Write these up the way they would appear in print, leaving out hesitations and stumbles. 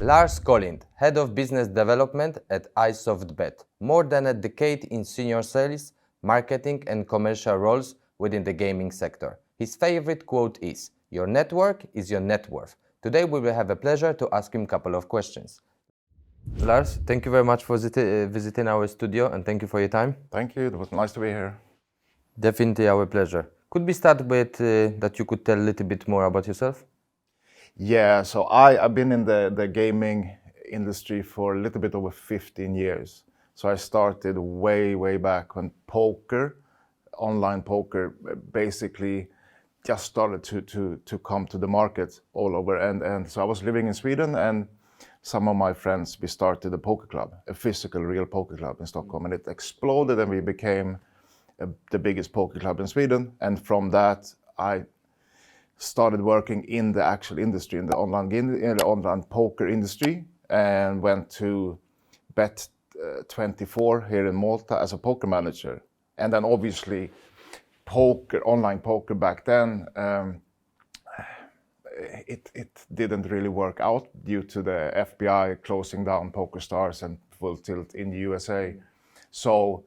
Lars Kollind, Head of Business Development at iSoftBet. More than a decade in senior sales, marketing and commercial roles within the gaming sector. His favorite quote is, "Your network is your net worth." Today we will have a pleasure to ask him a couple of questions. Lars, thank you very much for visiting our studio and thank you for your time. Thank you, it was nice to be here. Definitely our pleasure. Could we start with that you could tell a little bit more about yourself? Yeah, so I've been in the gaming industry for a little bit over 15 years. So I started way back when poker, online poker, basically just started to come to the market all over. And so I was living in Sweden, and some of my friends, we started a poker club, a physical, real poker club in Stockholm, and it exploded, and we became the biggest poker club in Sweden. And from that, I started working in the actual industry, in the online poker industry, and went to Bet24 here in Malta as a poker manager. And then obviously online poker back then, it didn't really work out due to the FBI closing down PokerStars and Full Tilt in the USA. So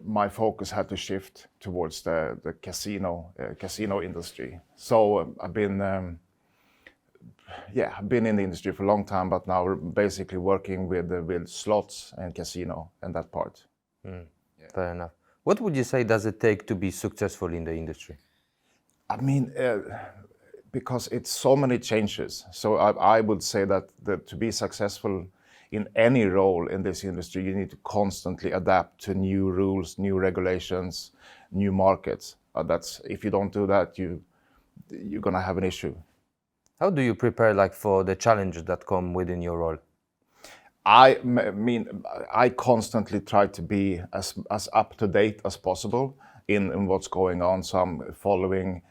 my focus had to shift towards the casino industry. So I've been in the industry for a long time, but now we're basically working with slots and casino and that part. Fair enough. What would you say does it take to be successful in the industry? I mean, because it's so many changes. So I would say that to be successful in any role in this industry, you need to constantly adapt to new rules, new regulations, new markets. If you don't do that, you're gonna have an issue. How do you prepare for the challenges that come within your role? I mean, I constantly try to be as up to date as possible in what's going on. So I'm following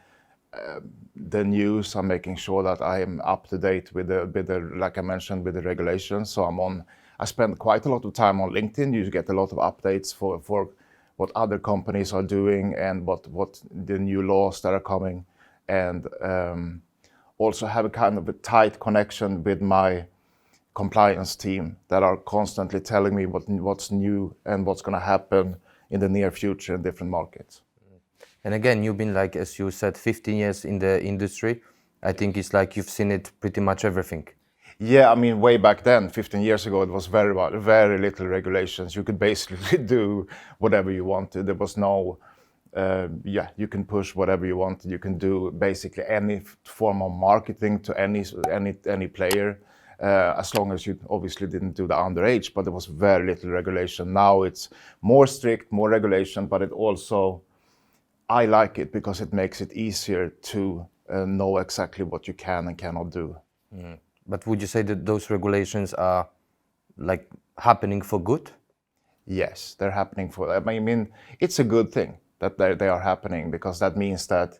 the news. I'm making sure that I am up to date with the like I mentioned, with the regulations. So I spend quite a lot of time on LinkedIn. You get a lot of updates for what other companies are doing and what the new laws that are coming, and also have a kind of a tight connection with my compliance team that are constantly telling me what's new and what's going to happen in the near future in different markets. And again, you've been, as you said, 15 years in the industry. I think it's you've seen it pretty much everything. Yeah, I mean, way back then, 15 years ago, it was very little regulations. You could basically do whatever you wanted. There was no, you can push whatever you wanted. You can do basically any form of marketing to any player, as long as you obviously didn't do the underage, but there was very little regulation. Now it's more strict, more regulation, but it also, I like it because it makes it easier to know exactly what you can and cannot do. But would you say that those regulations are happening for good? Yes, they're happening I mean, it's a good thing that they are happening, because that means that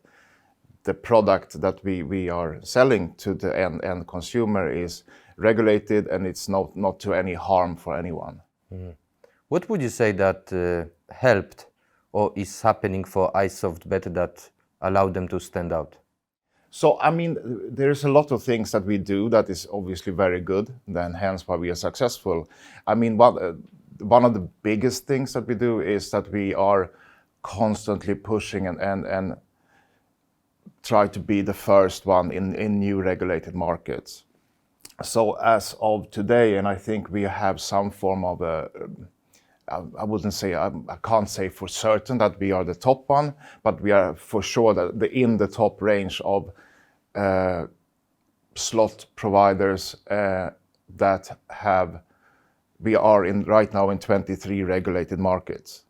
the product that we are selling to the end consumer is regulated, and it's not to any harm for anyone. What would you say that helped or is happening for iSoftBet that allowed them to stand out? So, I mean, there's a lot of things that we do that is obviously very good, then hence why we are successful. I mean, one of the biggest things that we do is that we are constantly pushing and try to be the first one in new regulated markets. So as of today, and I think we have some form of I can't say for certain that we are the top one, but we are for sure that in the top range of slot providers we are right now in 23 regulated markets,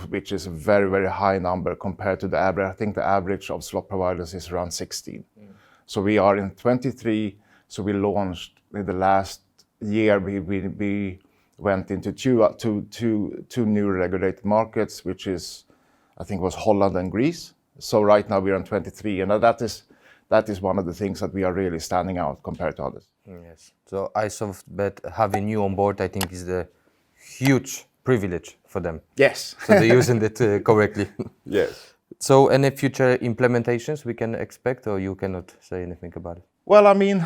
which is a very high number compared to the average. I think the average of slot providers is around 16. So we are in 23. So we launched in the last year. We went into two new regulated markets, which is, I think, was Holland and Greece. So right now we are in 23, and that is one of the things that we are really standing out compared to others. Yes. So iSoftBet having you on board, I think, is a huge privilege for them. Yes. So they're using it correctly. Yes. So any future implementations we can expect, or you cannot say anything about it? Well, I mean,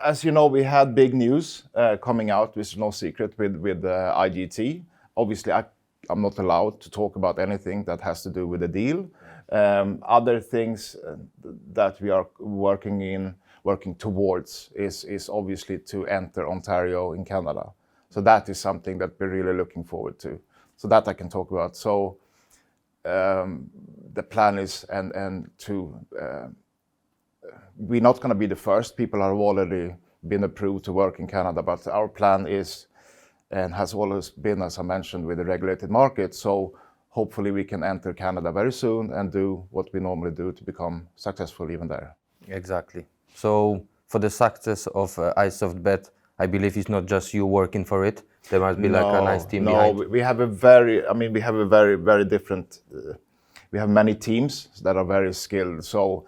as you know, we had big news coming out, which is no secret, with IGT. Obviously, I'm not allowed to talk about anything that has to do with the deal. Other things that we are working towards is obviously to enter Ontario in Canada. So that is something that we're really looking forward to. So that I can talk about. So the plan is and to we're not going to be the first. People have already been approved to work in Canada, but our plan is and has always been, as I mentioned, with the regulated market. So hopefully we can enter Canada very soon and do what we normally do to become successful even there. Exactly. So for the success of iSoftBet, I believe it's not just you working for it. There must be like a nice team behind. No, we have a very, very different, we have many teams that are very skilled. So,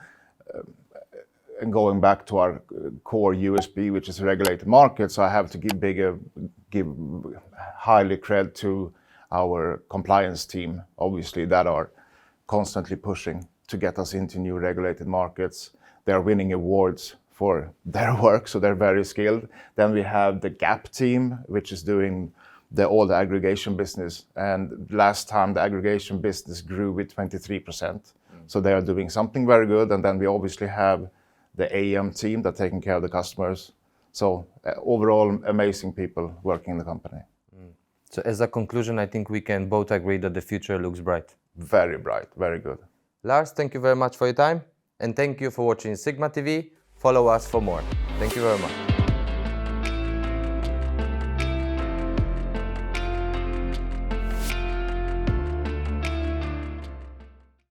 and going back to our core USP, which is regulated markets, I have to give highly credit to our compliance team, obviously, that are constantly pushing to get us into new regulated markets. They're winning awards for their work, so they're very skilled. Then we have the GAP team, which is doing all the aggregation business. And last time the aggregation business grew with 23%. So they are doing something very good. And then we obviously have the AM team that's taking care of the customers. So overall, amazing people working in the company. So as a conclusion, I think we can both agree that the future looks bright. Very bright, very good. Lars, thank you very much for your time. And thank you for watching SiGMA TV. Follow us for more. Thank you very much.